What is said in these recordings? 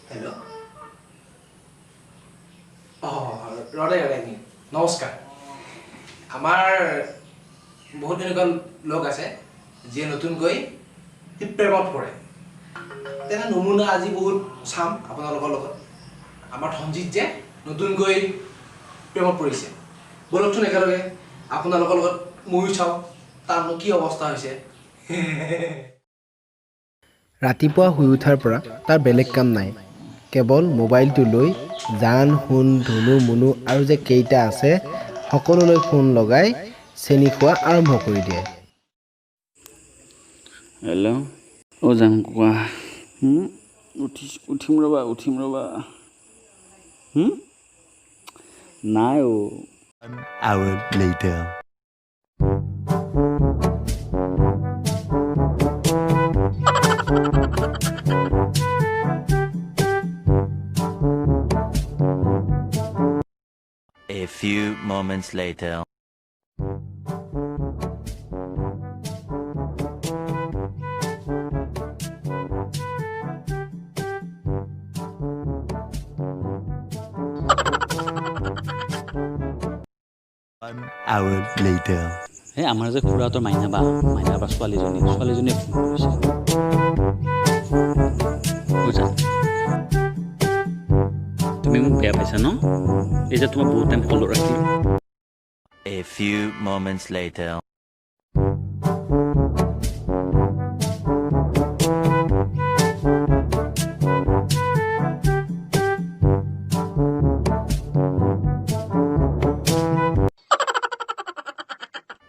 Hello रडे नमस्कार आमार बहुत दिन लोक आछे जे नतुनকৈ प्रेमत पड़े तेना नमुना आज बहुत चाम आपनालोকৰ লগত आमार धनजित जे नतुनকৈ प्रेमत परिছে बोलकचोन एकेलगे आपनालोকৰ লগত ময়ো চাও तारनो की अवस्था হৈছে ৰাতিপুৱা শুই উঠাৰ পৰা তাৰ বেলেগ কাম নাই কেৱল মোবাইলটো লৈ জান হুন ধুনু মুনু আৰু যে কেইটা আছে সকলোলৈ ফোন লগাই চেনি খোৱা আৰম্ভ কৰি দিয়ে হেল্ল' ও জান কোৱা উঠিম ৰবা নাই ও An hour later. A few moments later. An hour later. এই আমাৰ যে খুৰাহঁতৰ মাইনাবা ছোৱালীজনীয়ে ফোন কৰিছে বুজা তুমি মোক বেয়া পাইছা ন এই যে তোমাৰ বহুত টাইম কল ৰাখিলো A few moments later.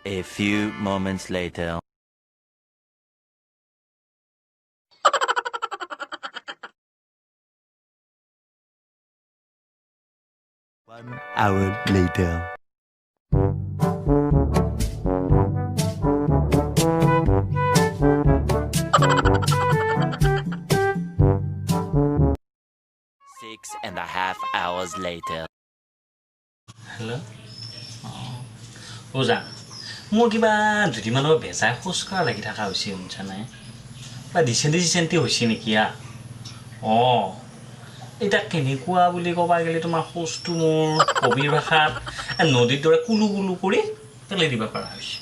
A few moments later. One hour later. Six and a half hours later. Hello? Oza, মোৰ কিবা দুদিনমানৰ বেজাই খোজকা লাগি থকা হৈছে শুনছা নাই বা ডিচেণ্টি হৈছে নেকি এটা কেনেকুৱা বুলি ক'বা গ'লে তোমাৰ খোজটো মোৰ কবিৰ ভাষাত নদীৰ দৰে কুলু কুলু কৰি পেলাই দিব পৰা হৈছে